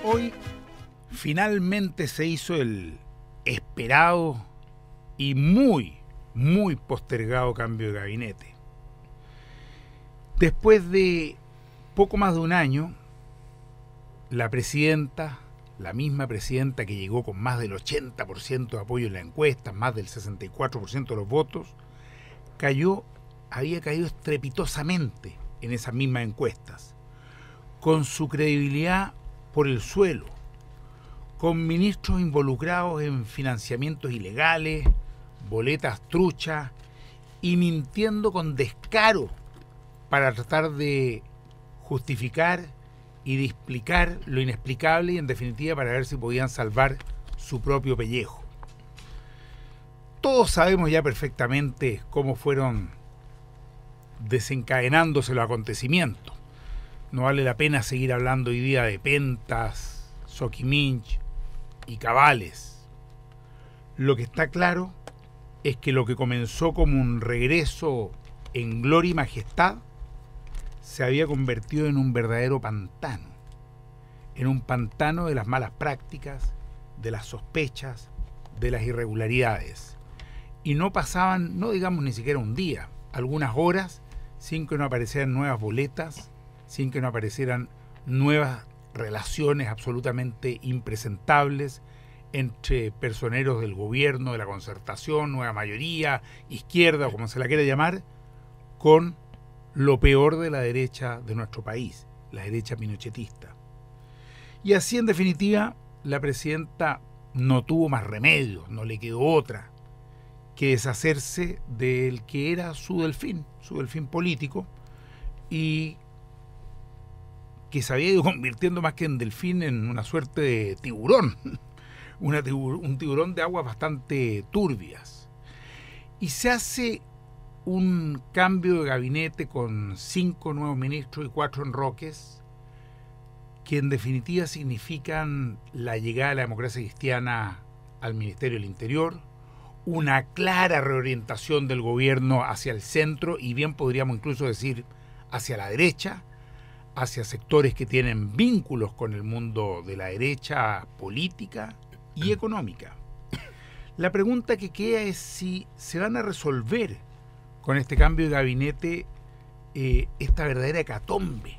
Hoy finalmente se hizo el esperado y muy postergado cambio de gabinete. Después de poco más de un año, la presidenta, la misma presidenta que llegó con más del 80% de apoyo en la encuesta, más del 64% de los votos, había caído estrepitosamente en esas mismas encuestas, con su credibilidad por el suelo, con ministros involucrados en financiamientos ilegales, boletas truchas y mintiendo con descaro para tratar de justificar y de explicar lo inexplicable y en definitiva para ver si podían salvar su propio pellejo. Todos sabemos ya perfectamente cómo fueron desencadenándose los acontecimientos. No vale la pena seguir hablando hoy día de Pentas, Soquimich y Cabales. Lo que está claro es que lo que comenzó como un regreso en gloria y majestad se había convertido en un verdadero pantano, en un pantano de las malas prácticas, de las sospechas, de las irregularidades. Y no pasaban, no digamos ni siquiera un día, algunas horas sin que no aparecieran nuevas boletas, sin que no aparecieran nuevas relaciones absolutamente impresentables entre personeros del gobierno, de la concertación, nueva mayoría, izquierda o como se la quiera llamar, con lo peor de la derecha de nuestro país, la derecha pinochetista. Y así, en definitiva, la presidenta no tuvo más remedio, no le quedó otra que deshacerse del que era su delfín político, y que se había ido convirtiendo más que en delfín en una suerte de tiburón, un tiburón de aguas bastante turbias. Y se hace un cambio de gabinete con 5 nuevos ministros y 4 enroques, que en definitiva significan la llegada de la democracia cristiana al Ministerio del Interior, una clara reorientación del gobierno hacia el centro y bien podríamos incluso decir hacia la derecha, hacia sectores que tienen vínculos con el mundo de la derecha política y económica. La pregunta que queda es si se van a resolver con este cambio de gabinete esta verdadera hecatombe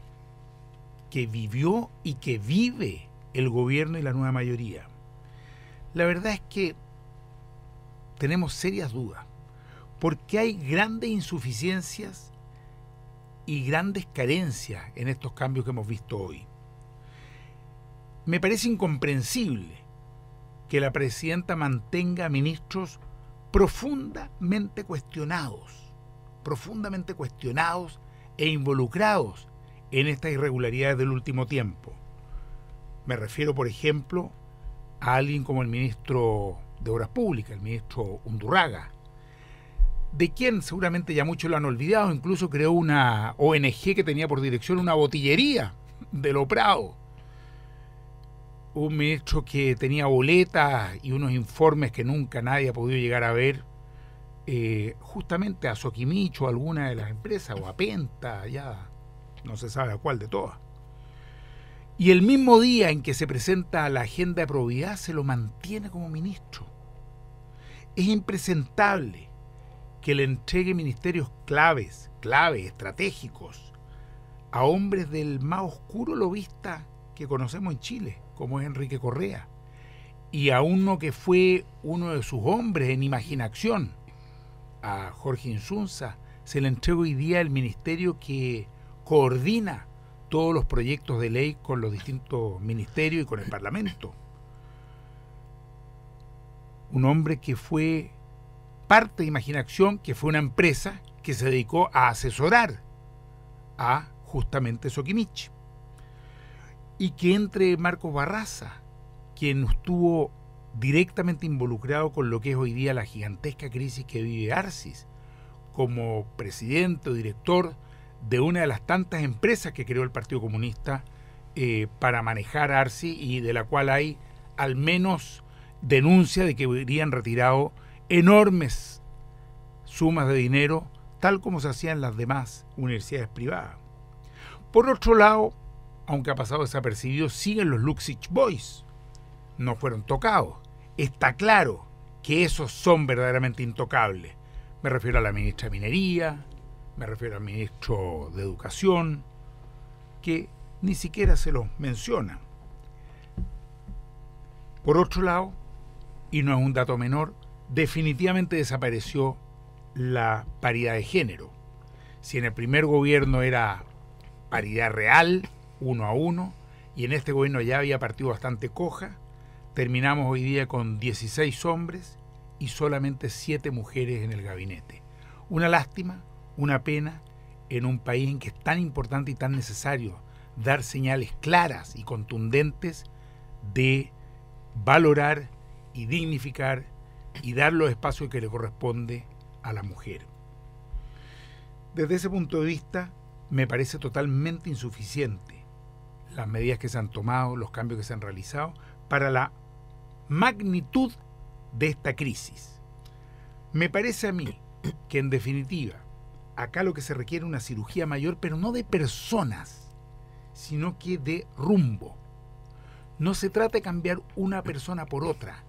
que vivió y que vive el gobierno y la nueva mayoría. La verdad es que tenemos serias dudas, porque hay grandes insuficiencias y grandes carencias en estos cambios que hemos visto hoy. Me parece incomprensible que la presidenta mantenga ministros profundamente cuestionados e involucrados en estas irregularidades del último tiempo. Me refiero, por ejemplo, a alguien como el ministro de Obras Públicas, el ministro Undurraga, de quien seguramente ya muchos lo han olvidado, incluso creó una ONG que tenía por dirección una botillería de Lo Prado. Un ministro que tenía boletas y unos informes que nunca nadie ha podido llegar a ver, justamente a Soquimich o a alguna de las empresas, o a Penta, ya no se sabe a cuál de todas. Y el mismo día en que se presenta la agenda de probidad se lo mantiene como ministro. Es impresentable que le entregue ministerios claves, estratégicos, a hombres del más oscuro lobista que conocemos en Chile, como es Enrique Correa, y a uno que fue uno de sus hombres en imaginación, a Jorge Insunza, se le entrega hoy día el ministerio que coordina todos los proyectos de ley con los distintos ministerios y con el Parlamento. Un hombre que fue parte de Imaginación, que fue una empresa que se dedicó a asesorar a justamente Soquimich. Y que entre Marcos Barraza, quien estuvo directamente involucrado con lo que es hoy día la gigantesca crisis que vive Arcis, como presidente o director de una de las tantas empresas que creó el Partido Comunista para manejar Arcis, y de la cual hay al menos denuncia de que habrían retirado enormes sumas de dinero, tal como se hacía en las demás universidades privadas. Por otro lado, aunque ha pasado desapercibido, siguen los Luxich Boys. No fueron tocados. Está claro que esos son verdaderamente intocables. Me refiero a la ministra de Minería, me refiero al ministro de Educación, que ni siquiera se los menciona. Por otro lado, y no es un dato menor, definitivamente desapareció la paridad de género. Si en el primer gobierno era paridad real, 1-1, y en este gobierno ya había partido bastante coja, terminamos hoy día con 16 hombres y solamente 7 mujeres en el gabinete. Una lástima, una pena, en un país en que es tan importante y tan necesario dar señales claras y contundentes de valorar y dignificar y dar los espacios que le corresponde a la mujer. Desde ese punto de vista, me parece totalmente insuficiente las medidas que se han tomado, los cambios que se han realizado para la magnitud de esta crisis. Me parece a mí que, en definitiva, acá lo que se requiere es una cirugía mayor, pero no de personas, sino que de rumbo. No se trata de cambiar una persona por otra.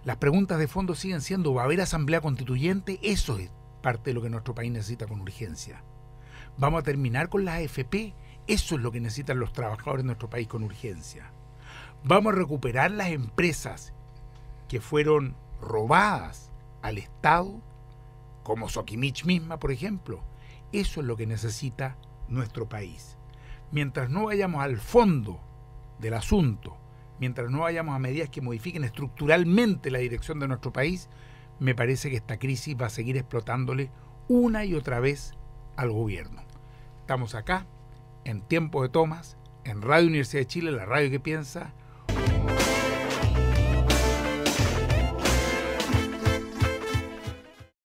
Las preguntas de fondo siguen siendo: ¿va a haber asamblea constituyente? Eso es parte de lo que nuestro país necesita con urgencia. ¿Vamos a terminar con las AFP? Eso es lo que necesitan los trabajadores de nuestro país con urgencia. ¿Vamos a recuperar las empresas que fueron robadas al Estado, como Sokimich misma, por ejemplo? Eso es lo que necesita nuestro país. Mientras no vayamos al fondo del asunto, mientras no vayamos a medidas que modifiquen estructuralmente la dirección de nuestro país, me parece que esta crisis va a seguir explotándole una y otra vez al gobierno. Estamos acá, en Tiempo de Tomas, en Radio Universidad de Chile, la radio que piensa,